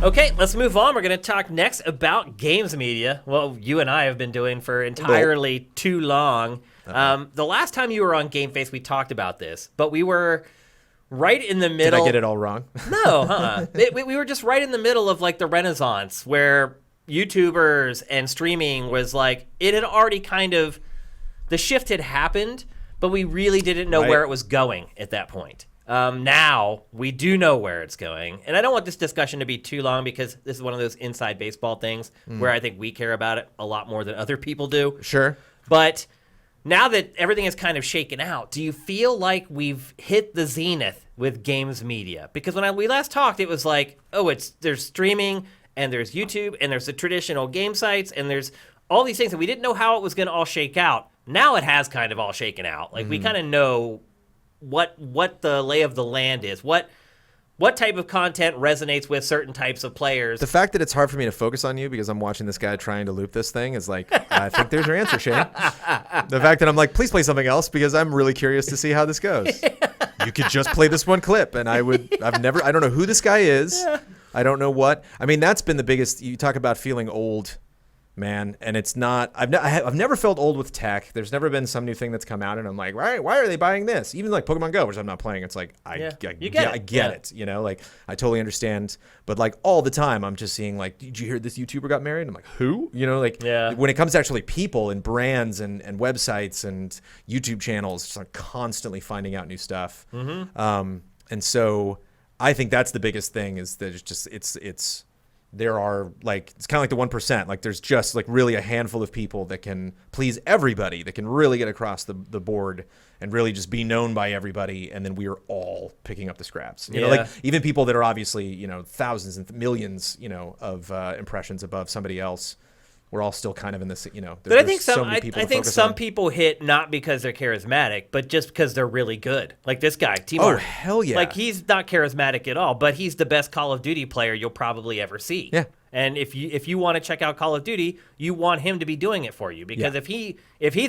Okay, let's move on. We're going to talk next about games media. Well, you and I have been doing for entirely too long. The last time you were on GameFace, we talked about this, but we were right in the middle. Did I get it all wrong? No, we were just right in the middle of like the Renaissance where YouTubers and streaming was like, it had already kind of, the shift had happened, but we really didn't know where it was going at that point. Now we do know where it's going, and I don't want this discussion to be too long because this is one of those inside baseball things where I think we care about it a lot more than other people do. Sure. But now that everything is kind of shaken out, do you feel like we've hit the zenith with games media? Because when we last talked, it was like, oh, there's streaming and there's YouTube and there's the traditional game sites and there's all these things, and we didn't know how it was going to all shake out. Now it has kind of all shaken out. Like we kind of know what the lay of the land is, what type of content resonates with certain types of players. The fact that it's hard for me to focus on you because I'm watching this guy trying to loop this thing is like, I think there's your answer, Shane. The fact that I'm like, please play something else because I'm really curious to see how this goes. You could just play this one clip, and I don't know who this guy is. Yeah. I don't know what. I mean, that's been the biggest. You talk about feeling old, man, and it's not. I've never felt old with tech. There's never been some new thing that's come out, and I'm like, why are they buying this? Even like Pokemon Go, which I'm not playing. It's like I get it. You know, like I totally understand. But like all the time, I'm just seeing like, did you hear this YouTuber got married? I'm like, who? You know, like when it comes to actually people and brands and websites and YouTube channels, just like constantly finding out new stuff. Mm-hmm. And so I think that's the biggest thing is that it's. There are like, it's kind of like the 1%. Like there's just like really a handful of people that can please everybody, that can really get across the board and really just be known by everybody. And then we are all picking up the scraps. You know, like even people that are obviously, you know, thousands and millions, you know, of impressions above somebody else. We're all still kind of in this, you know. But I think some people hit not because they're charismatic, but just because they're really good. Like this guy, Timur. Oh, hell yeah. Like he's not charismatic at all, but he's the best Call of Duty player you'll probably ever see. Yeah. And if you want to check out Call of Duty, you want him to be doing it for you because if he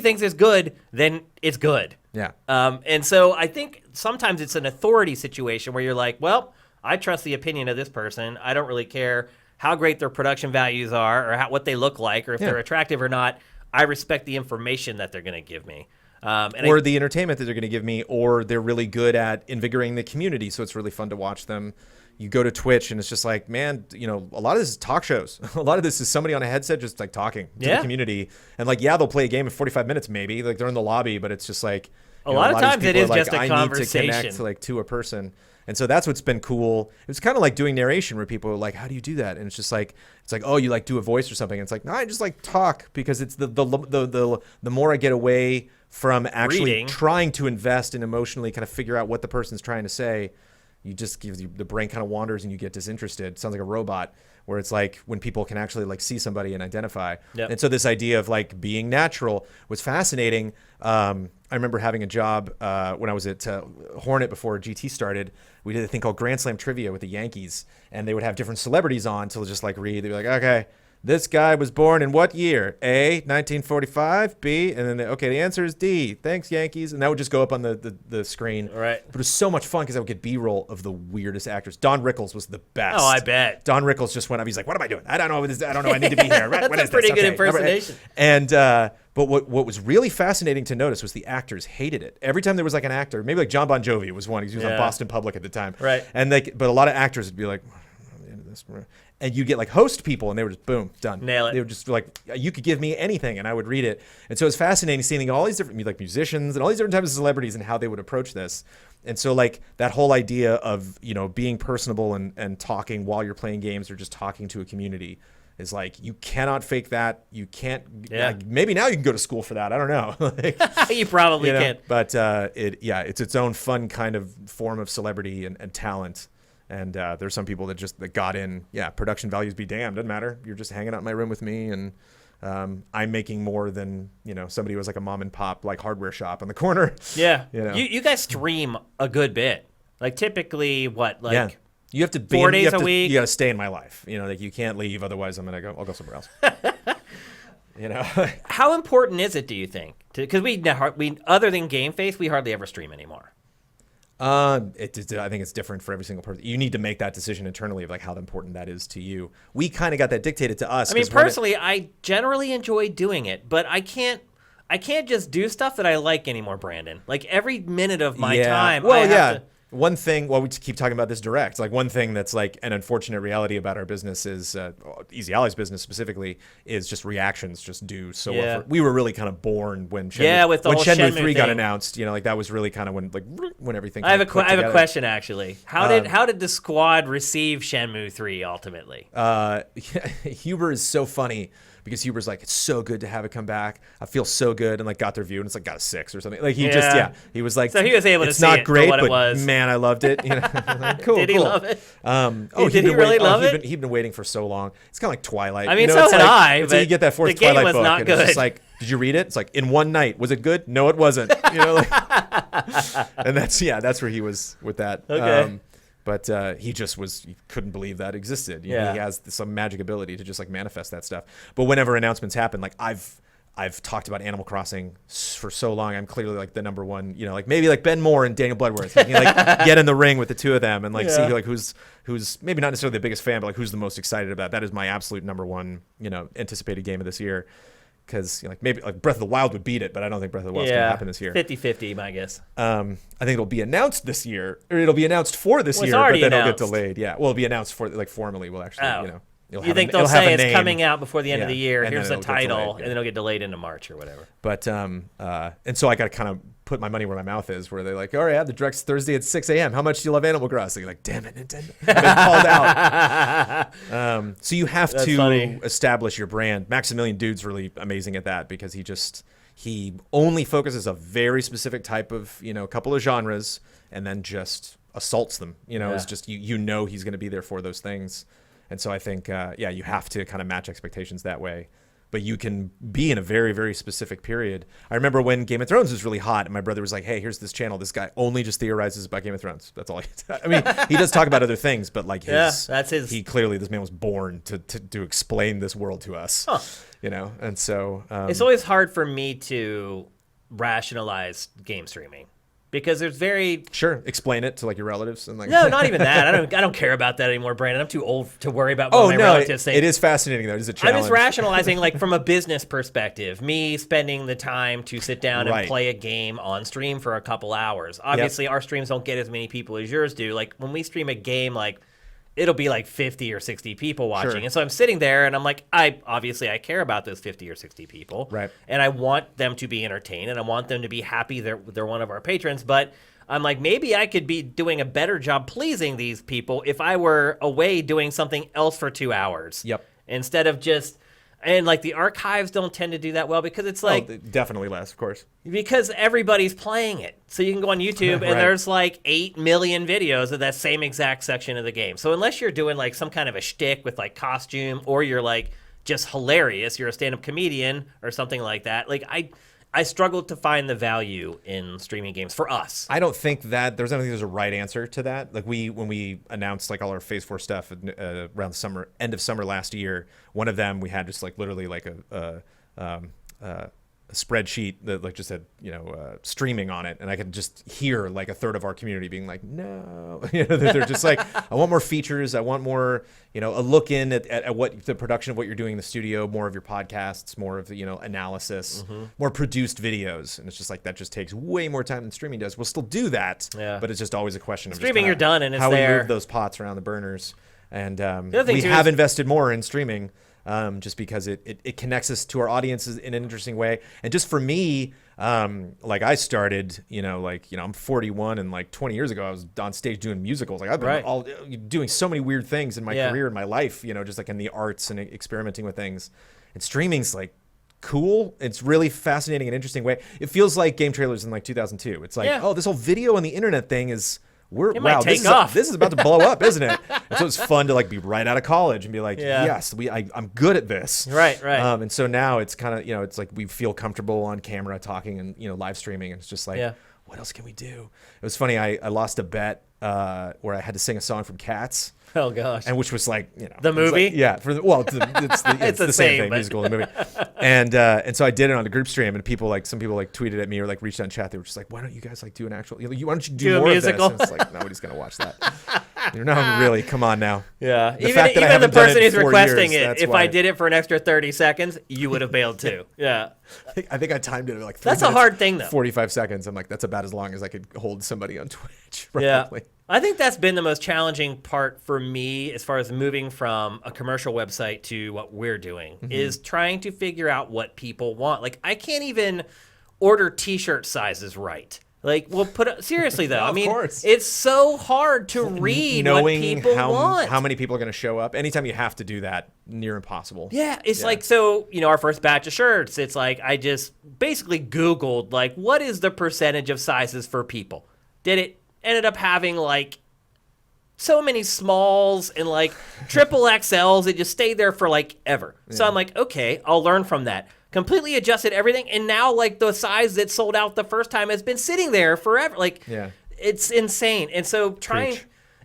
thinks it's good, then it's good. Yeah. And so I think sometimes it's an authority situation where you're like, well, I trust the opinion of this person. I don't really care how great their production values are or what they look like or if they're attractive or not. I respect the information that they're going to give me. Or the entertainment that they're going to give me, or they're really good at invigorating the community, so it's really fun to watch them. You go to Twitch, and it's just like, man, you know, a lot of this is talk shows. A lot of this is somebody on a headset just like talking to the community. And like, they'll play a game in 45 minutes maybe. Like they're in the lobby, but it's just like, a lot of times it is just a conversation. I need to connect like to a person. And so that's what's been cool. It's kind of like doing narration where people are like, how do you do that? And it's like, oh, you like do a voice or something. And it's like, no, I just like talk because it's the more I get away from actually trying to invest and emotionally kind of figure out what the person's trying to say, you just the brain kind of wanders and you get disinterested. Sounds like a robot, where it's like when people can actually like see somebody and identify. Yep. And so this idea of like being natural was fascinating. I remember having a job when I was at Hornet before GT started. We did a thing called Grand Slam Trivia with the Yankees, and they would have different celebrities on to just like read. They'd be like, okay, this guy was born in what year? A, 1945, B, and then, okay, the answer is D. Thanks, Yankees. And that would just go up on the screen. Right. But it was so much fun because I would get B-roll of the weirdest actors. Don Rickles was the best. Oh, I bet. Don Rickles just went up. He's like, what am I doing? I don't know. I don't know. I need to be here. That's a pretty good impersonation. And but what was really fascinating to notice was the actors hated it. Every time there was like an actor, maybe like John Bon Jovi was one. He was on Boston Public at the time. Right. And but a lot of actors would be like, and you get like host people, and they were just boom, done. Nail it. They were just like, you could give me anything, and I would read it. And so it's fascinating seeing all these different like musicians and all these different types of celebrities and how they would approach this. And so like that whole idea of, you know, being personable and talking while you're playing games or just talking to a community is like, you cannot fake that. You can't. Like, maybe now you can go to school for that. I don't know. Like, you probably can. But it's its own fun kind of form of celebrity and talent. And there's some people that got in. Yeah, production values be damned. Doesn't matter. You're just hanging out in my room with me, and I'm making more than, you know, somebody who was like a mom and pop like hardware shop on the corner. Yeah. You know? You guys stream a good bit. Like typically, what like you have to be 4 days a week. You got to stay in my life. You know, like you can't leave. Otherwise, I'll go somewhere else. You know. How important is it, do you think? Because we other than GameFace, we hardly ever stream anymore. I think it's different for every single person. You need to make that decision internally of like how important that is to you. We kind of got that dictated to us. I mean, personally, I generally enjoy doing it, but I can't just do stuff that I like anymore, Brandon. Like every minute of my time. Well, I have to, one thing, we keep talking about this direct. Like one thing that's like an unfortunate reality about our business is, Easy Ally's business specifically, is just reactions just do so well. We were really kind of born when Shenmue 3 got announced. You know, like that was really kind of when everything. I have a question actually. How did the squad receive Shenmue 3 ultimately? Huber is so funny. Because Huber's like, it's so good to have it come back. I feel so good, and like got their review, and it's like got a 6 or something. Like he he was like, so he was able to it's see not it great, for what but it was. Man, I loved it. You know, like, cool. Did he love it? Did he really love it? He'd been waiting for so long. It's kind of like Twilight. I mean, so had I. But you get that fourth the game Twilight was book, not and good. it's just like, did you read it? It's like in one night. Was it good? No, it wasn't. You know, like, and that's where he was with that. Okay. But he couldn't believe that existed. You know, he has some magic ability to just like manifest that stuff. But whenever announcements happen, like I've talked about Animal Crossing for so long. I'm clearly like the number one, you know, like maybe like Ben Moore and Daniel Bloodworth. You know, like get in the ring with the two of them and like see like who's maybe not necessarily the biggest fan, but like who's the most excited about. That is my absolute number one, you know, anticipated game of this year. Because you know, like maybe like Breath of the Wild would beat it, but I don't think Breath of the Wild is going to happen this year. 50-50, my guess. I think it'll be announced this year, or it'll be announced for this year, but then it'll get delayed. Yeah, well, it'll be announced for like formally. We'll actually, you know. You think they'll say it's coming out before the end of the year? And here's the title, and then it'll get delayed into March or whatever. But and so I got to kind of put my money where my mouth is. Where they're like, all right, the direct's Thursday at 6 a.m. How much do you love Animal Crossing? You're like, damn it, Nintendo. I've been called out. So you have to establish your brand. Maximilian Dude's really amazing at that because he only focuses a very specific type of, you know, a couple of genres and then just assaults them. You know, it's just you know he's going to be there for those things. And so I think, you have to kind of match expectations that way. But you can be in a very, very specific period. I remember when Game of Thrones was really hot, and my brother was like, hey, here's this channel. This guy only just theorizes about Game of Thrones. That's all I mean, he does talk about other things, but like that's his. He clearly, this man was born to explain this world to us. Huh. You know, and so. It's always hard for me to rationalize game streaming. Because there's explain it to like your relatives and like no, not even that. I don't care about that anymore, Brandon. I'm too old to worry about what my relatives think. It is fascinating though. It is a challenge. I'm just rationalizing like from a business perspective, me spending the time to sit down and play a game on stream for a couple hours. Obviously, our streams don't get as many people as yours do. Like when we stream a game, like it'll be like 50 or 60 people watching. Sure. And so I'm sitting there and I'm like, I care about those 50 or 60 people. Right. And I want them to be entertained and I want them to be happy they're one of our patrons. But I'm like, maybe I could be doing a better job pleasing these people if I were away doing something else for 2 hours. Yep. Instead of just... And like the archives don't tend to do that well because it's like definitely less, of course. Because everybody's playing it. So you can go on YouTube and there's like 8 million videos of that same exact section of the game. So unless you're doing like some kind of a shtick with like costume or you're like just hilarious, you're a stand-up comedian or something like that. Like I struggled to find the value in streaming games for us. I don't think there's a right answer to that. Like when we announced like all our Phase 4 stuff around the end of summer last year, one of them we had just like literally like a spreadsheet that like just had streaming on it, and I could just hear like a third of our community being like, no, they're just like, I want more features, I want more, a look in at what the production of what you're doing in the studio, more of your podcasts, more of the analysis, more produced videos, and it's just like that just takes way more time than streaming does. We'll still do that, but it's just always a question of streaming. You're done, and it's how there. we move those pots around the burners, and we have invested more in streaming. Just because it connects us to our audiences in an interesting way. And just for me, like I started, I'm 41 and like 20 years ago, I was on stage doing musicals. Like I've been doing so many weird things in my career, in my life, just like in the arts and experimenting with things. And streaming's like cool. It's really fascinating and interesting way. It feels like game trailers in like 2002. It's like, this whole video on the internet thing is... This is about to blow up, isn't it? And so it's fun to like be right out of college and be like, yes, I'm good at this. Right. And so now it's kind of, it's like we feel comfortable on camera talking and, live streaming. And it's just like, what else can we do? It was funny. I lost a bet where I had to sing a song from Cats. Oh gosh. And which was like, the movie? Like, yeah. It's the same thing, musical and movie. And so I did it on the group stream, and some people tweeted at me or reached out in chat. They were just like, why don't you guys do an actual? Why don't you do more a musical? of this? And it's like nobody's gonna watch that. Really, come on now. Yeah. The fact that I even haven't the done person it in who's 4 requesting years, it, that's if why. I did it for an extra 30 seconds, you would have bailed too. Yeah. I think I timed it at 3 That's minutes, a hard thing, though. 45 seconds. I'm like, that's about as long as I could hold somebody on Twitch. Probably. Yeah. I think that's been the most challenging part for me as far as moving from a commercial website to what we're doing is trying to figure out what people want. Like, I can't even order t-shirt sizes right. Like, seriously though, I mean, course. it's so hard to read Knowing what people want. how many people are going to show up. Anytime you have to do that, near impossible. Yeah, it's like, so, our first batch of shirts, it's like, I just basically Googled, what is the percentage of sizes for people? Ended up having, so many smalls and, triple XLs. It just stayed there for, ever. Yeah. So I'm like, okay, I'll learn from that. Completely adjusted everything, and now, the size that sold out the first time has been sitting there forever. It's insane. And so I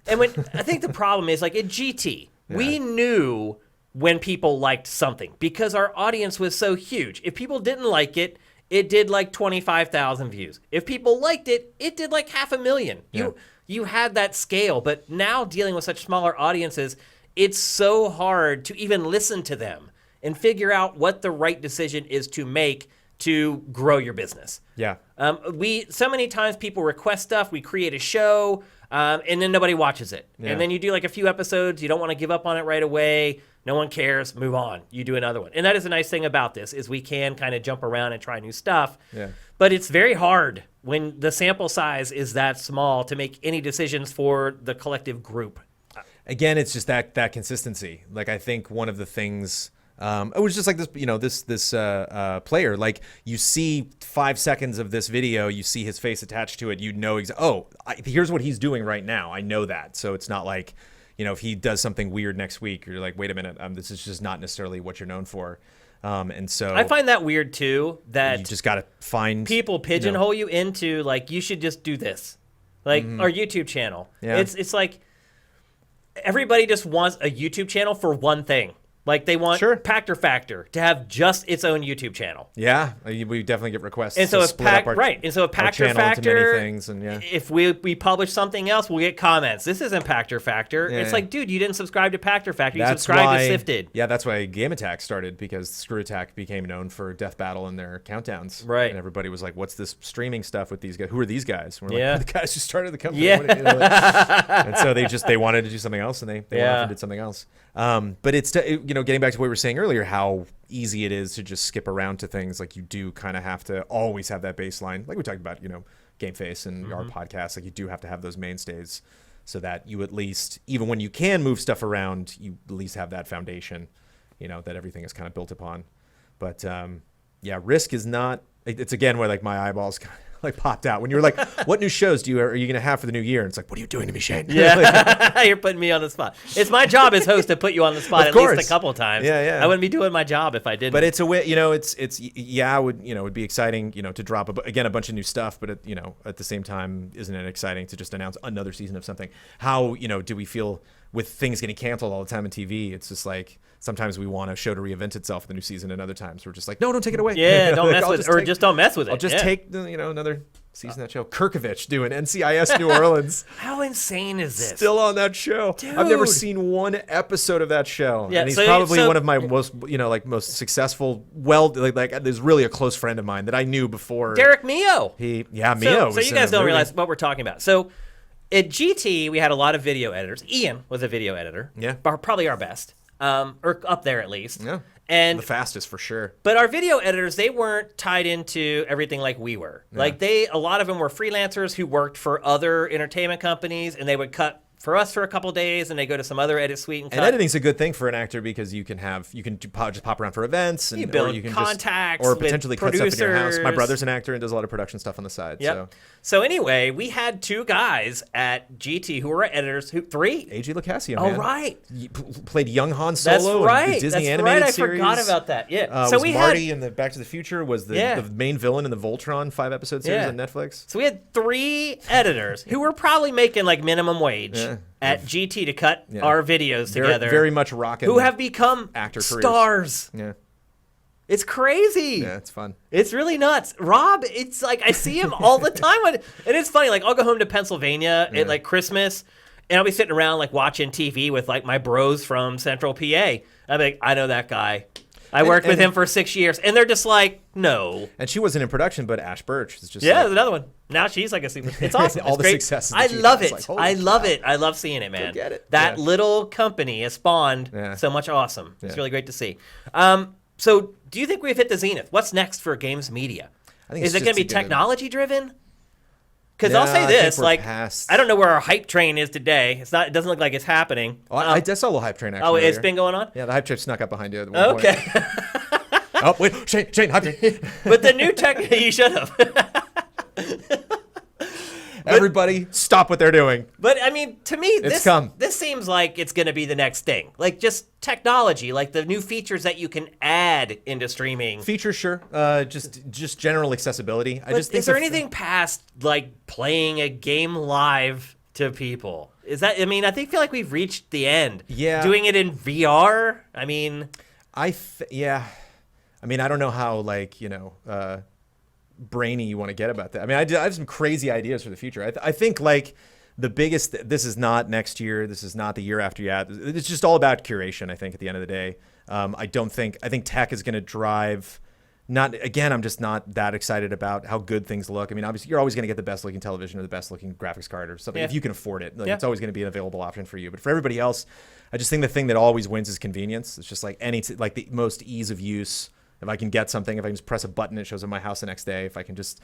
think the problem is, at GT, we knew when people liked something because our audience was so huge. If people didn't like it, it did 25,000 views. If people liked it, it did 500,000. Yeah. You had that scale, but now dealing with such smaller audiences, it's so hard to even listen to them and figure out what the right decision is to make to grow your business. Yeah. So many times people request stuff, we create a show, and then nobody watches it. Yeah. And then you do a few episodes, you don't want to give up on it right away. No one cares, move on. You do another one. And that is a nice thing about this is we can kind of jump around and try new stuff. Yeah. But it's very hard when the sample size is that small to make any decisions for the collective group. Again, it's just that consistency. I think one of the things it was just this player. You see 5 seconds of this video, you see his face attached to it, here's what he's doing right now. I know that. So it's not if he does something weird next week, you're like, wait a minute, this is just not necessarily what you're known for. And so I find that weird too, that you just got to find people pigeonhole you into you should just do this. Our YouTube channel. Yeah. It's everybody just wants a YouTube channel for one thing. They want Pactor Factor to have just its own YouTube channel. Yeah, we definitely get requests. And so to if split up our Pactor channel into many Factor, things, and if we publish something else, we'll get comments. This isn't Pactor Factor. Yeah. It's dude, you didn't subscribe to Pactor Factor. You subscribed to SIFTD. Yeah, that's why Game Attack started, because Screw Attack became known for Death Battle and their countdowns. Right. And everybody was like, "What's this streaming stuff with these guys? Who are these guys?" And we're Yeah. like, "The guys who started the company." Yeah. And so they wanted to do something else, and they went off and did something else. But it's getting back to what we were saying earlier, how easy it is to just skip around to things. You do kind of have to always have that baseline, like we talked about, GameFace and our podcast. You do have to have those mainstays so that you at least, even when you can move stuff around, you at least have that foundation, that everything is kind of built upon. But risk is not. It's again where my eyeballs popped out when you were like, "What new shows are you going to have for the new year?" And it's like, "What are you doing to me, Shane?" Yeah, you're putting me on the spot. It's my job as host to put you on the spot at least a couple of times. Yeah. I wouldn't be doing my job if I didn't. But it's a way, it would be exciting, to drop a bunch of new stuff. But at the same time, isn't it exciting to just announce another season of something? How do we feel with things getting canceled all the time on TV? It's just sometimes we want a show to reinvent itself in the new season, and other times we're just like, no, don't take it away. Yeah, don't mess with it, or just don't mess with it. I'll just take another season of that show. Kirkovich doing NCIS New Orleans. How insane is this? Still on that show. Dude. I've never seen one episode of that show. Yeah, and he's probably one of my most, most successful. There's really a close friend of mine that I knew before. Derek Mio. Mio. So you guys don't realize what we're talking about. So at GT, we had a lot of video editors. Ian was a video editor. Yeah. Probably our best. Or up there at least. Yeah. And the fastest for sure. But our video editors, they weren't tied into everything like we were. Yeah. A lot of them were freelancers who worked for other entertainment companies, and they would cut for us for a couple days, and they go to some other edit suite and cut. And editing's a good thing for an actor because you can just pop around for events, and You build or you can contacts or potentially with cut stuff in your house. My producers. brother's an actor and does a lot of production stuff on the side. Yep. So anyway, we had 2 guys at GT who were editors. 3? A.G. Lacasio, Oh, man. right. He played young Han That's Solo right. in the Disney That's animated right. I series. forgot about that. Yeah. So we Marty in the Back to the Future was the main villain in the Voltron 5-episode series on Netflix. So we had 3 editors who were probably making like minimum wage at GT to cut our videos together. Very much rocking. Who have become actor stars. Careers. Yeah. It's crazy. Yeah, it's fun. It's really nuts. Rob, it's like I see him all the time. And it's funny. Like I'll go home to Pennsylvania at like Christmas, and I'll be sitting around like watching TV with like my bros from Central PA. I'm like, I know that guy. I worked with him for 6 years, and they're just like, no. And she wasn't in production, but Ash Birch is just there's another one. Now she's like a super. It's awesome. all it's the great. successes. I that love she's it. like, holy I love cow. it. I love seeing it, man. Go get it. That little company has spawned so much awesome. It's really great to see. So, do you think we've hit the zenith? What's next for games media? I think Is it going to be technology driven? Because No, I'll say I think this, we're like, past- I don't know where our hype train is today. It's not. It doesn't look like it's happening. Oh, I saw a little hype train actually. Oh, it's earlier. been going on? Yeah, the hype train snuck up behind you at one point. Okay. Oh, wait, Shane, hype train. But the new tech, you should have. Everybody, stop what they're doing. But I mean, to me, come. this seems like it's going to be the next thing. Like just technology, like the new features that you can add into streaming. Features, sure. Just general accessibility. I But just think is there anything past like playing a game live to people? Is that? I mean, feel like we've reached the end. Yeah. Doing it in VR. I mean, yeah. I mean, I don't know how brainy you want to get about that. I mean, I have some crazy ideas for the future. I think like the biggest, this is not next year. This is not the year after yet. It's just all about curation, I think, at the end of the day. I think tech is going to drive, I'm just not that excited about how good things look. I mean, obviously you're always going to get the best looking television or the best looking graphics card or something if you can afford it. Like, it's always going to be an available option for you. But for everybody else, I just think the thing that always wins is convenience. It's just like the most ease of use. If I can get something, if I can just press a button, it shows up in my house the next day. If I can just,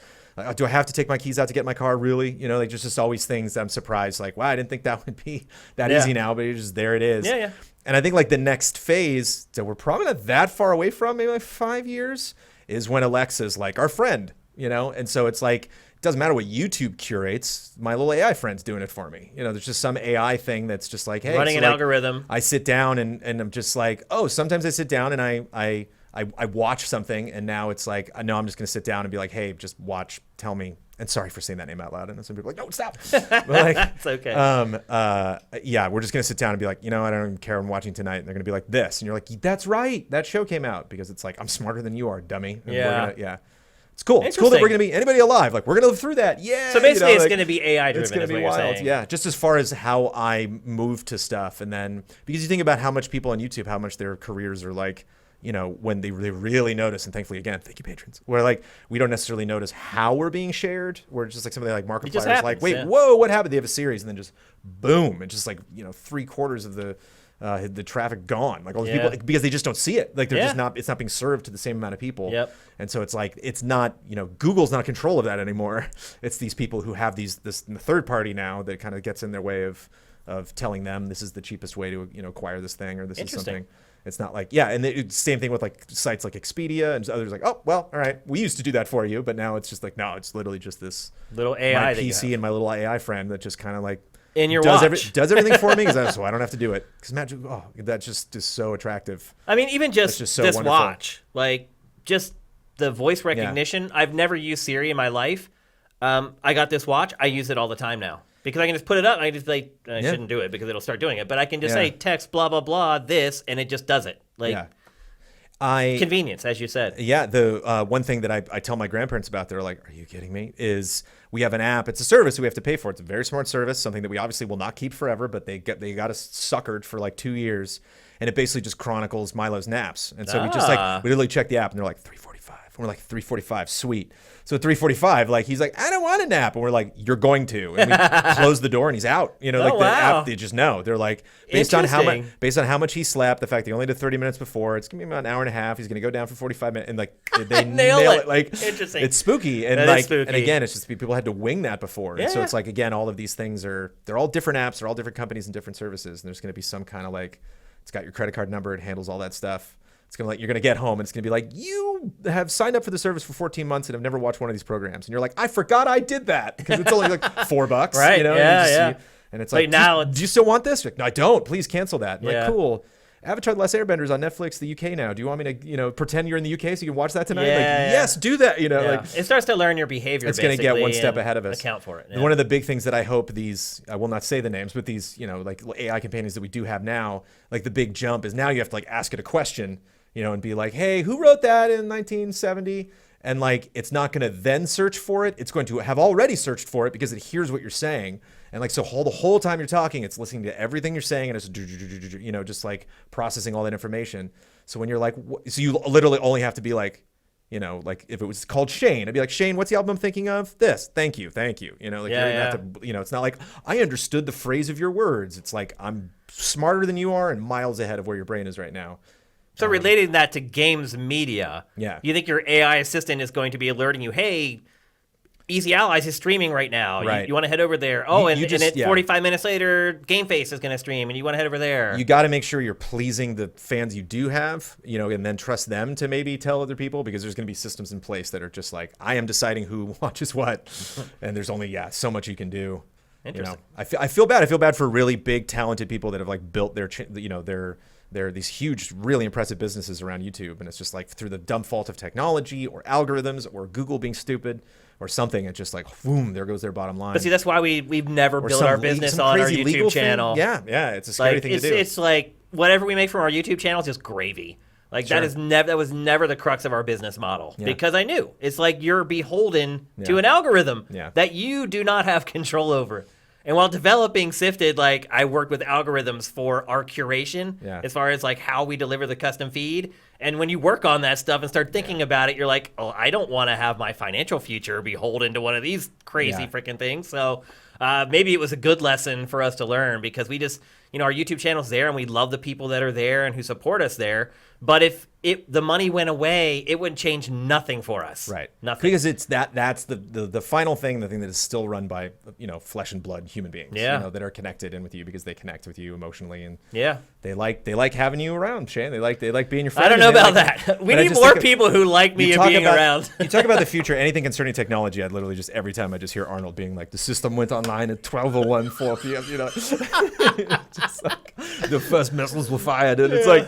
do I have to take my keys out to get my car? Really? Like just always things that I'm surprised. Like, wow, I didn't think that would be that easy now, but it's just there it is. Yeah. And I think like the next phase that we're probably not that far away from, maybe like 5 years, is when Alexa's like our friend, And so it's like, it doesn't matter what YouTube curates. My little AI friend's doing it for me. There's just some AI thing that's just like, hey, running an algorithm. I sit down and I'm just like, sometimes I sit down and I watch something, and now it's like, no, I'm just going to sit down and be like, hey, just watch, tell me. And sorry for saying that name out loud. And some people are like, no, stop. But like, It's okay. we're just going to sit down and be like, I don't even care what I'm watching tonight. And they're going to be like this. And you're like, that's right. That show came out, because it's like, I'm smarter than you are, dummy. And It's cool. It's cool that we're going to be anybody alive. Like, we're going to live through that. Yeah. So basically, it's going to be AI driven. It's going to be wild. Yeah. Just as far as how I move to stuff. And then, because you think about how much people on YouTube, how much their careers are like, when they really notice, and thankfully, again, thank you, patrons, where like we don't necessarily notice how we're being shared. We're just like somebody like Markiplier's like, wait, whoa, what happened? They have a series, and then just boom, it's just like 3/4 of the traffic gone, like all these people, because they just don't see it. Like they're just not, it's not being served to the same amount of people. Yep. And so it's like, it's not, Google's not in control of that anymore. It's these people who have this third party now that kind of gets in their way of telling them this is the cheapest way to acquire this thing, or this is something. It's not like, and it's same thing with like sites like Expedia and others, like, oh, well, all right, we used to do that for you, but now it's just like, no, it's literally just this little AI my PC and my little AI friend that just kind of like in your does watch. does everything for me, so I don't have to do it. Because imagine, that just is so attractive. I mean, even just so this wonderful. watch, like just the voice recognition. I've never used Siri in my life. I got this watch. I use it all the time now. Because I can just put it up and I just like, I shouldn't do it because it'll start doing it. But I can just say text blah, blah, blah, this, and it just does it. Like convenience, as you said. Yeah, the one thing that I tell my grandparents about, they're like, are you kidding me? Is we have an app. It's a service we have to pay for. It's a very smart service, something that we obviously will not keep forever, but they got us suckered for like 2 years. And it basically just chronicles Milo's naps. And so we just like, we literally check the app and they're like 3:45. we're like 3:45, sweet. So at 3:45, like he's like, I don't want a nap, and we're like, you're going to, and we close the door and he's out. You know, like the app, they just know. They're like, based on how much he slept, the fact that he only did 30 minutes before, it's gonna be about an hour and a half. He's gonna go down for 45 minutes, and like they nail it. Like interesting. It's spooky, and that like, is spooky. and again, it's just people had to wing that before, and so it's like again, all of these things they're all different apps, they're all different companies and different services, and there's gonna be some kind of like, it's got your credit card number, it handles all that stuff. It's gonna like you're gonna get home and it's gonna be like, you have signed up for the service for 14 months and have never watched one of these programs, and you're like, I forgot I did that because it's only like $4, right? You know, and it's like, now do you still want this? Like, no, I don't. Please cancel that. Like, cool. Avatar: The Last Airbender is on Netflix, the UK now. Do you want me to, pretend you're in the UK so you can watch that tonight? Yes, do that. Like it starts to learn your behavior. It's going to get one step ahead of us. Account for it. Yeah. One of the big things that I hope I will not say the names, but these, like AI companions that we do have now, like the big jump is now you have to like ask it a question, and be like, hey, who wrote that in 1970? And like, it's not going to then search for it. It's going to have already searched for it because it hears what you're saying. And like, so the whole time you're talking, it's listening to everything you're saying and it's, just like processing all that information. So when you're like, so you literally only have to be like, like if it was called Shane, I'd be like, Shane, what's the album I'm thinking of? This. Thank you. Like you don't have to, it's not like I understood the phrase of your words. It's like I'm smarter than you are and miles ahead of where your brain is right now. So relating that to games media, you think your AI assistant is going to be alerting you, hey, Easy Allies is streaming right now. Right. You want to head over there. And 45 minutes later, GameFace is going to stream, and you want to head over there. You got to make sure you're pleasing the fans you do have, and then trust them to maybe tell other people, because there's going to be systems in place that are just like, I am deciding who watches what, and there's only so much you can do. Interesting. I feel bad. I feel bad for really big, talented people that have like built their these huge, really impressive businesses around YouTube, and it's just like through the dumb fault of technology or algorithms or Google being stupid or something, it's just like, boom, there goes their bottom line. But see, that's why we've never built our business on our YouTube channel. Yeah, it's a scary thing to do. It's like whatever we make from our YouTube channel is just gravy. Like that was never the crux of our business model, because I knew it's like you're beholden to an algorithm that you do not have control over. And while developing Sifted, like I worked with algorithms for our curation as far as like how we deliver the custom feed. And when you work on that stuff and start thinking about it, you're like, oh, I don't want to have my financial future beholden to one of these crazy freaking things. So maybe it was a good lesson for us to learn, because we just, our YouTube channel's there and we love the people that are there and who support us there. But if the money went away, it would change nothing for us. Right. Nothing. Because it's that's the final thing, the thing that is still run by, flesh and blood human beings. That are connected in with you because they connect with you emotionally, and they like having you around, Shane. They like being your friend. I don't know about that. We need more people who like me and being around. You talk about the future, anything concerning technology, I'd literally just every time I just hear Arnold being like, the system went online at 12:01, 4 p.m. Just like the first missiles were fired, and it's like,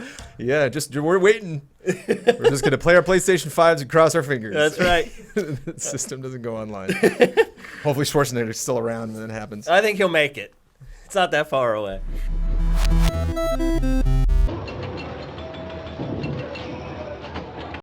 we're waiting. We're just gonna play our PlayStation 5s and cross our fingers. That's right. The system doesn't go online. Hopefully Schwarzenegger's still around when that happens. I think he'll make it. It's not that far away.